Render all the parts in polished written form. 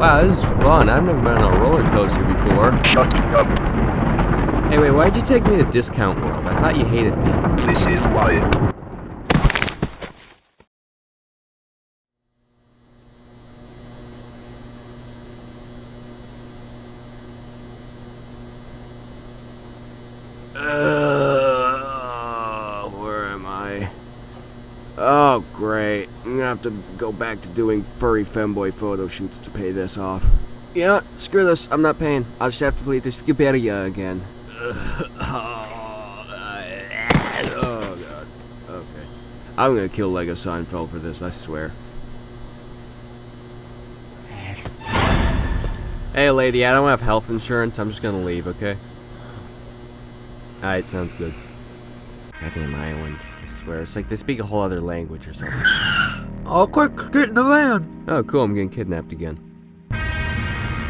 Wow, this is fun. I've never been on a roller coaster before. Hey, wait, why'd you take me to Discount World? I thought you hated me. This is why. Where am I? Oh, great. I'm gonna have to go back to doing furry femboy photo shoots to pay this off. Yeah, screw this. I'm not paying. I'll just have to flee to Scuperia again. Oh, God. Okay. I'm gonna kill Lego Seinfeld for this, I swear. Hey, lady, I don't have health insurance. I'm just gonna leave, okay? Alright, sounds good. Goddamn Iowans, I swear. It's like they speak a whole other language or something. Oh, quick, get in the van. Oh, cool, I'm getting kidnapped again.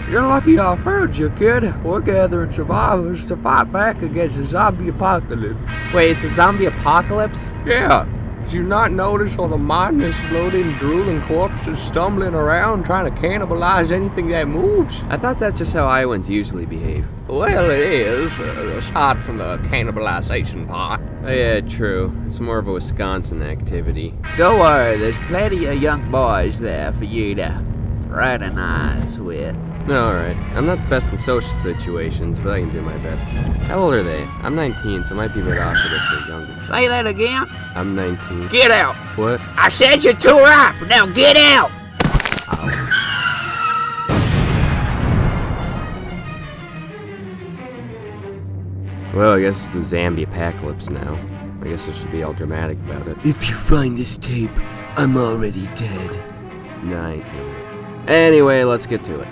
You're lucky I found you, kid. We're gathering survivors to fight back against the zombie apocalypse. Wait, it's a zombie apocalypse? Yeah. Did you not notice all the mindless, bloated, drooling corpses stumbling around trying to cannibalize anything that moves? I thought that's just how Iowans usually behave. Well, it is, aside from the cannibalization part. Oh, yeah, true. It's more of a Wisconsin activity. Don't worry, there's plenty of young boys there for you to fraternize with. Alright, I'm not the best in social situations, but I can do my best. How old are they? I'm 19, so it might be a bit awkward if they're younger. Say that again? I'm 19. Get out! What? I said you're too ripe, now get out! Well, I guess it's the zombie apocalypse now. I guess I should be all dramatic about it. If you find this tape, I'm already dead. Nah, I ain't feeling it. Anyway, let's get to it.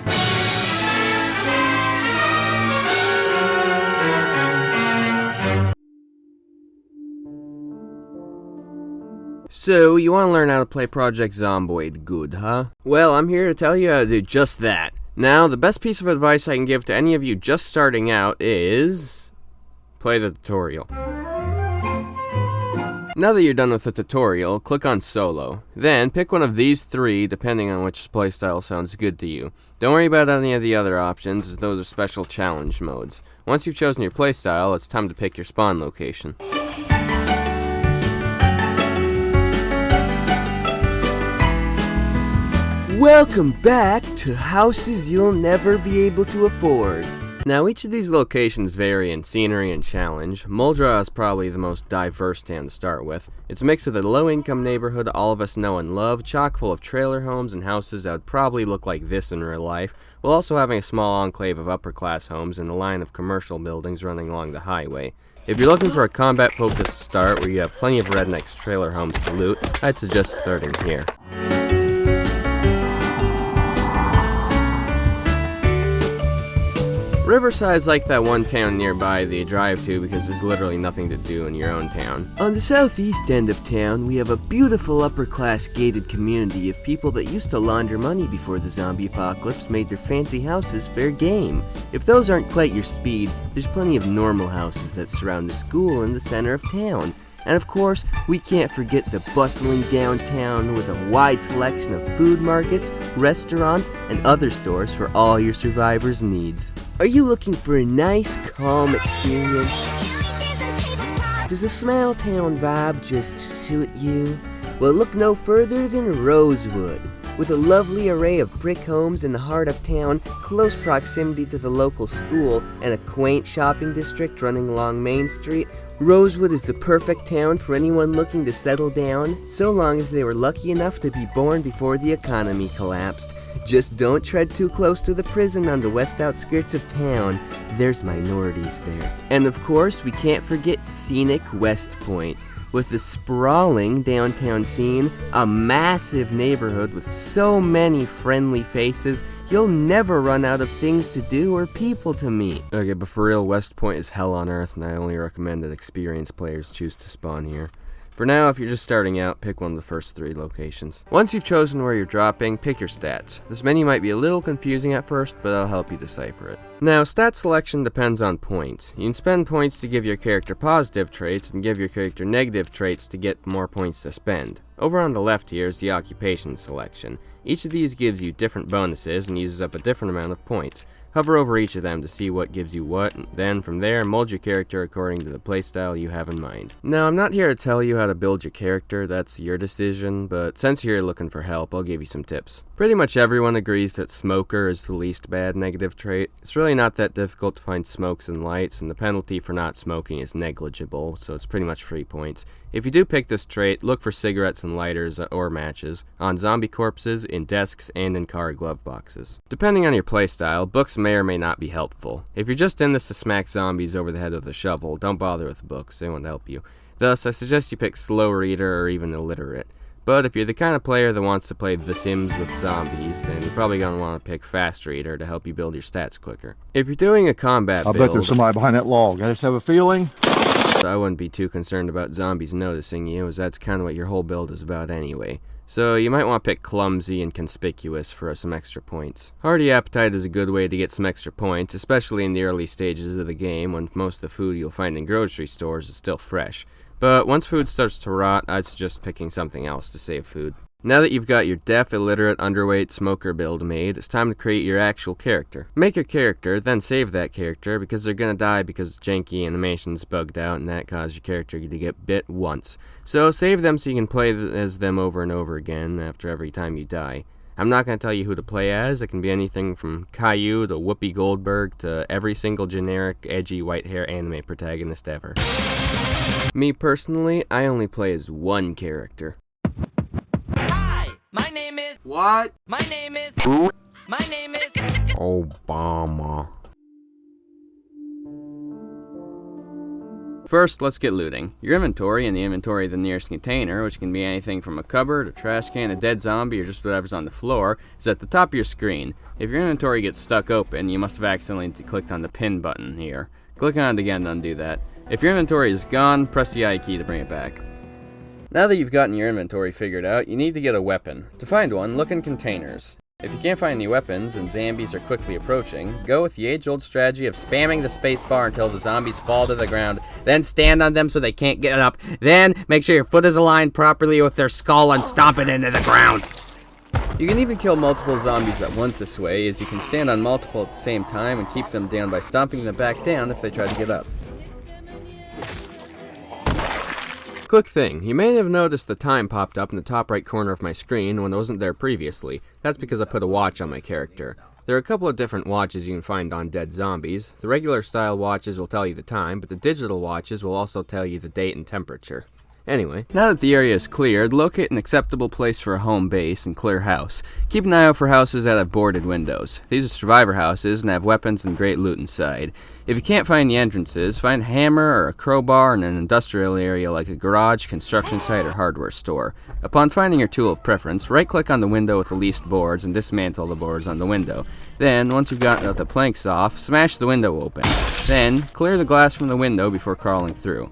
So, you want to learn how to play Project Zomboid good, huh? Well, I'm here to tell you how to do just that. Now, the best piece of advice I can give to any of you just starting out is... play the tutorial. Now that you're done with the tutorial, click on Solo. Then, pick one of these three, depending on which playstyle sounds good to you. Don't worry about any of the other options, as those are special challenge modes. Once you've chosen your playstyle, it's time to pick your spawn location. Welcome back to houses you'll never be able to afford. Now, each of these locations vary in scenery and challenge. Muldraugh is probably the most diverse town to start with. It's a mix of the low-income neighborhood all of us know and love, chock full of trailer homes and houses that would probably look like this in real life, while also having a small enclave of upper-class homes and a line of commercial buildings running along the highway. If you're looking for a combat-focused start where you have plenty of rednecks trailer homes to loot, I'd suggest starting here. Riverside's like that one town nearby that you drive to because there's literally nothing to do in your own town. On the southeast end of town, we have a beautiful upper-class gated community of people that used to launder money before the zombie apocalypse made their fancy houses fair game. If those aren't quite your speed, there's plenty of normal houses that surround the school in the center of town. And of course, we can't forget the bustling downtown with a wide selection of food markets, restaurants, and other stores for all your survivors' needs. Are you looking for a nice, calm experience? Does a small town vibe just suit you? Well, look no further than Rosewood. With a lovely array of brick homes in the heart of town, close proximity to the local school, and a quaint shopping district running along Main Street, Rosewood is the perfect town for anyone looking to settle down, so long as they were lucky enough to be born before the economy collapsed. Just don't tread too close to the prison on the west outskirts of town. There's minorities there. And of course, we can't forget scenic West Point. With the sprawling downtown scene, a massive neighborhood with so many friendly faces, you'll never run out of things to do or people to meet. Okay, but for real, West Point is hell on earth, and I only recommend that experienced players choose to spawn here. For now, if you're just starting out, pick one of the first three locations. Once you've chosen where you're dropping, pick your stats. This menu might be a little confusing at first, but I'll help you decipher it. Now, stat selection depends on points. You can spend points to give your character positive traits, and give your character negative traits to get more points to spend. Over on the left here is the occupation selection. Each of these gives you different bonuses and uses up a different amount of points. Hover over each of them to see what gives you what, and then from there, mold your character according to the playstyle you have in mind. Now, I'm not here to tell you how to build your character, that's your decision, but since you're looking for help, I'll give you some tips. Pretty much everyone agrees that smoker is the least bad negative trait. It's really not that difficult to find smokes and lights, and the penalty for not smoking is negligible, so it's pretty much free points. If you do pick this trait, look for cigarettes and lighters or matches, on zombie corpses, in desks, and in car glove boxes. Depending on your playstyle, books may or may not be helpful. If you're just in this to smack zombies over the head with a shovel, don't bother with books, they won't help you. Thus, I suggest you pick slow reader or even illiterate. But if you're the kind of player that wants to play The Sims with zombies, then you're probably going to want to pick fast reader to help you build your stats quicker. If you're doing a combat build, bet there's somebody behind that log. I just have a feeling. I wouldn't be too concerned about zombies noticing you, as that's kind of what your whole build is about anyway. So you might want to pick clumsy and conspicuous for some extra points. Hearty appetite is a good way to get some extra points, especially in the early stages of the game when most of the food you'll find in grocery stores is still fresh. But once food starts to rot, I'd suggest picking something else to save food. Now that you've got your deaf, illiterate, underweight smoker build made, it's time to create your actual character. Make your character, then save that character, because they're gonna die because janky animation's bugged out and that caused your character to get bit once. So save them so you can play as them over and over again after every time you die. I'm not going to tell you who to play as. It can be anything from Caillou to Whoopi Goldberg to every single generic, edgy, white hair anime protagonist ever. Me personally, I only play as one character. My name is... What? My name is... My name is... Obama. First, let's get looting. Your inventory and the inventory of the nearest container, which can be anything from a cupboard, a trash can, a dead zombie, or just whatever's on the floor, is at the top of your screen. If your inventory gets stuck open, you must have accidentally clicked on the pin button here. Click on it again to undo that. If your inventory is gone, press the I key to bring it back. Now that you've gotten your inventory figured out, you need to get a weapon. To find one, look in containers. If you can't find any weapons and zombies are quickly approaching, go with the age-old strategy of spamming the spacebar until the zombies fall to the ground, then stand on them so they can't get up, then make sure your foot is aligned properly with their skull and stomp it into the ground. You can even kill multiple zombies at once this way, as you can stand on multiple at the same time and keep them down by stomping them back down if they try to get up. Quick thing, you may have noticed the time popped up in the top right corner of my screen when it wasn't there previously. That's because I put a watch on my character. There are a couple of different watches you can find on dead zombies. The regular style watches will tell you the time, but the digital watches will also tell you the date and temperature. Anyway, now that the area is cleared, locate an acceptable place for a home base and clear house. Keep an eye out for houses that have boarded windows. These are survivor houses and have weapons and great loot inside. If you can't find the entrances, find a hammer or a crowbar in an industrial area like a garage, construction site, or hardware store. Upon finding your tool of preference, right-click on the window with the least boards and dismantle the boards on the window. Then, once you've gotten the planks off, smash the window open. Then, clear the glass from the window before crawling through.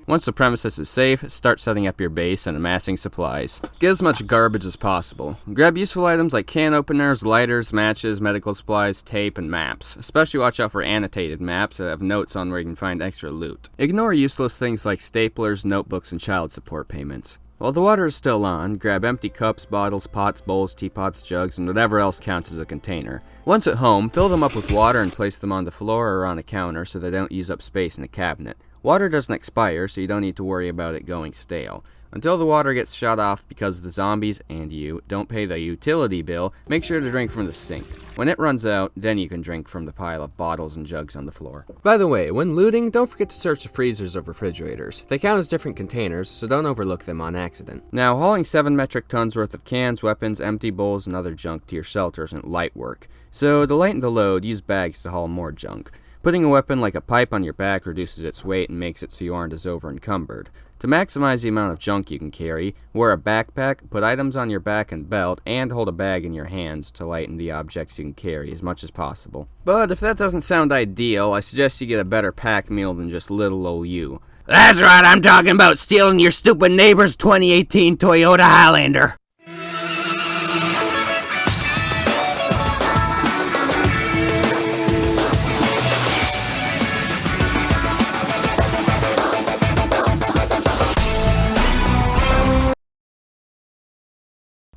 Once the premises is safe, start setting up your base and amassing supplies. Get as much garbage as possible. Grab useful items like can openers, lighters, matches, medical supplies, tape, and maps. Especially watch out for annotated maps that have notes on where you can find extra loot. Ignore useless things like staplers, notebooks, and child support payments. While the water is still on, grab empty cups, bottles, pots, bowls, teapots, jugs, and whatever else counts as a container. Once at home, fill them up with water and place them on the floor or on a counter so they don't use up space in a cabinet. Water doesn't expire, so you don't need to worry about it going stale. Until the water gets shut off because the zombies and you don't pay the utility bill, make sure to drink from the sink. When it runs out, then you can drink from the pile of bottles and jugs on the floor. By the way, when looting, don't forget to search the freezers of refrigerators. They count as different containers, so don't overlook them on accident. Now, hauling 7 metric tons worth of cans, weapons, empty bowls, and other junk to your shelter isn't light work. So, to lighten the load, use bags to haul more junk. Putting a weapon like a pipe on your back reduces its weight and makes it so you aren't as over-encumbered. To maximize the amount of junk you can carry, wear a backpack, put items on your back and belt, and hold a bag in your hands to lighten the objects you can carry as much as possible. But if that doesn't sound ideal, I suggest you get a better pack mule than just little ol' you. That's right, I'm talking about stealing your stupid neighbor's 2018 Toyota Highlander.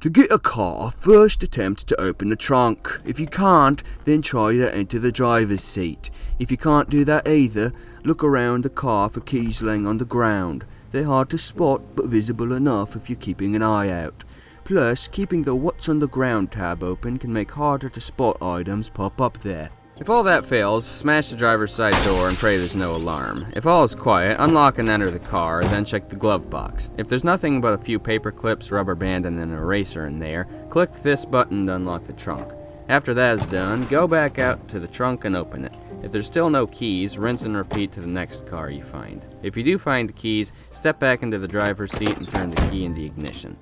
To get a car, first attempt to open the trunk. If you can't, then try to enter the driver's seat. If you can't do that either, look around the car for keys laying on the ground. They're hard to spot, but visible enough if you're keeping an eye out. Plus, keeping the What's on the Ground tab open can make harder to spot items pop up there. If all that fails, smash the driver's side door and pray there's no alarm. If all is quiet, unlock and enter the car, then check the glove box. If there's nothing but a few paper clips, rubber band, and an eraser in there, click this button to unlock the trunk. After that is done, go back out to the trunk and open it. If there's still no keys, rinse and repeat to the next car you find. If you do find the keys, step back into the driver's seat and turn the key in the ignition.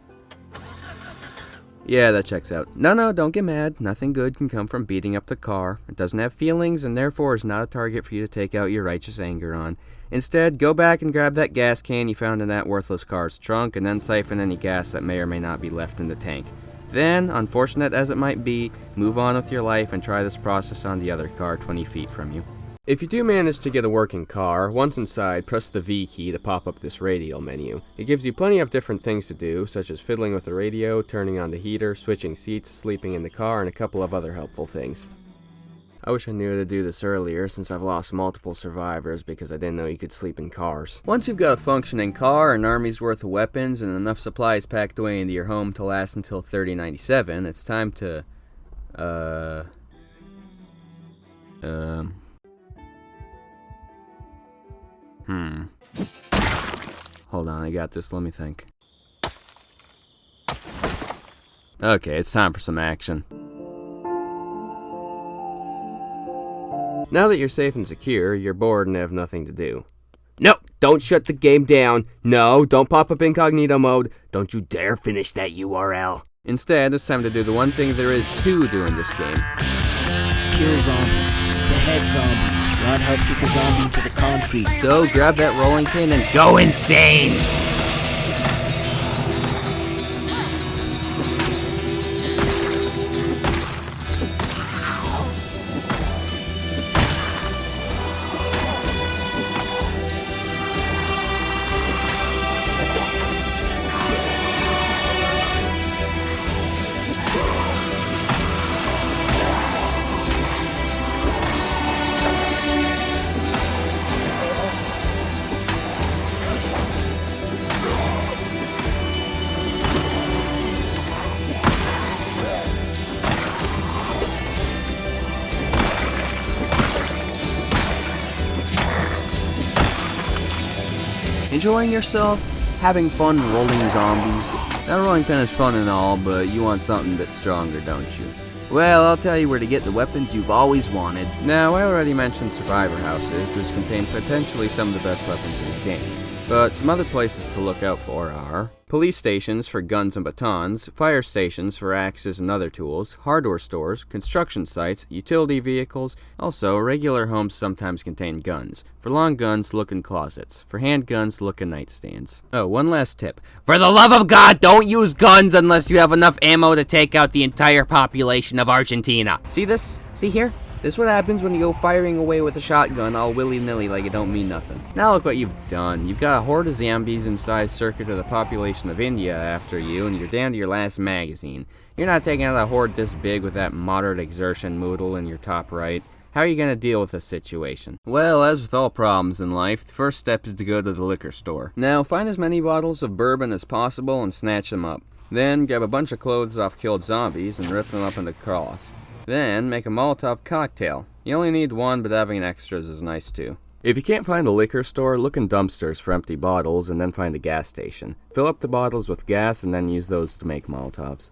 Yeah, that checks out. No, don't get mad. Nothing good can come from beating up the car. It doesn't have feelings and therefore is not a target for you to take out your righteous anger on. Instead, go back and grab that gas can you found in that worthless car's trunk and then siphon any gas that may or may not be left in the tank. Then, unfortunate as it might be, move on with your life and try this process on the other car 20 feet from you. If you do manage to get a working car, once inside, press the V key to pop up this radial menu. It gives you plenty of different things to do, such as fiddling with the radio, turning on the heater, switching seats, sleeping in the car, and a couple of other helpful things. I wish I knew how to do this earlier, since I've lost multiple survivors because I didn't know you could sleep in cars. Once you've got a functioning car, an army's worth of weapons, and enough supplies packed away into your home to last until 3097, it's time to, Hold on, I got this, let me think. Okay, it's time for some action. Now that you're safe and secure, you're bored and have nothing to do. No, don't shut the game down. No, don't pop up incognito mode. Don't you dare finish that URL. Instead, it's time to do the one thing there is to do in this game. Kill zombies. Behead zombies. Roundhouse kick a zombie into the concrete. So grab that rolling pin and go insane! Enjoying yourself? Having fun rolling zombies? That rolling pin is fun and all, but you want something a bit stronger, don't you? Well, I'll tell you where to get the weapons you've always wanted. Now, I already mentioned survivor houses, which contain potentially some of the best weapons in the game. But some other places to look out for are police stations for guns and batons, fire stations for axes and other tools, hardware stores, construction sites, utility vehicles. Also, regular homes sometimes contain guns. For long guns, look in closets. For handguns, look in nightstands. Oh, one last tip. For the love of God, don't use guns unless you have enough ammo to take out the entire population of Argentina. See this? See here? This is what happens when you go firing away with a shotgun all willy-nilly like it don't mean nothing. Now look what you've done. You've got a horde of zombies inside circuit of the population of India after you, and you're down to your last magazine. You're not taking out a horde this big with that Moderate Exertion moodle in your top right. How are you going to deal with this situation? Well, as with all problems in life, the first step is to go to the liquor store. Now, find as many bottles of bourbon as possible and snatch them up. Then, grab a bunch of clothes off killed zombies and rip them up into cloth. Then, make a Molotov cocktail. You only need one, but having extras is nice too. If you can't find a liquor store, look in dumpsters for empty bottles and then find a gas station. Fill up the bottles with gas and then use those to make Molotovs.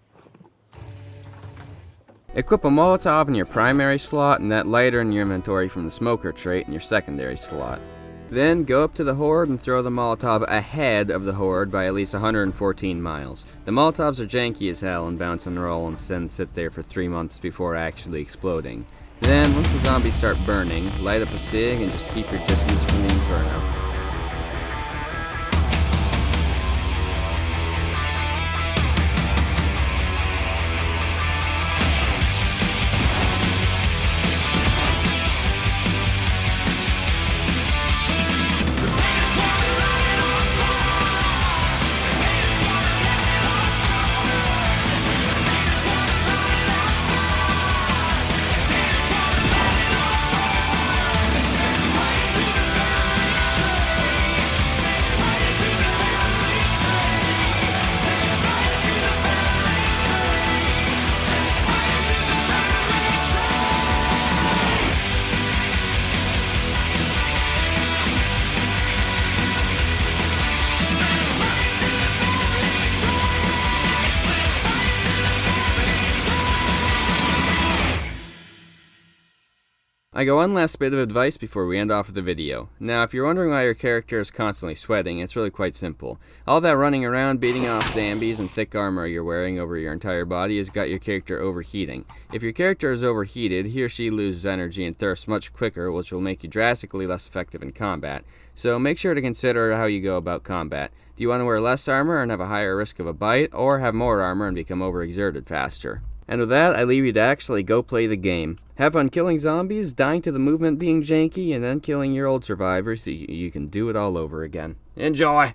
Equip a Molotov in your primary slot and that lighter in your inventory from the smoker trait in your secondary slot. Then go up to the horde and throw the Molotov ahead of the horde by at least 114 miles. The Molotovs are janky as hell and bounce and roll and then sit there for 3 months before actually exploding. Then, once the zombies start burning, light up a cig and just keep your distance from the inferno. I got one last bit of advice before we end off with the video. Now, if you're wondering why your character is constantly sweating, it's really quite simple. All that running around, beating off zombies, and thick armor you're wearing over your entire body has got your character overheating. If your character is overheated, he or she loses energy and thirsts much quicker, which will make you drastically less effective in combat. So make sure to consider how you go about combat. Do you want to wear less armor and have a higher risk of a bite, or have more armor and become overexerted faster? And with that, I leave you to actually go play the game. Have fun killing zombies, dying to the movement being janky, and then killing your old survivors so you can do it all over again. Enjoy!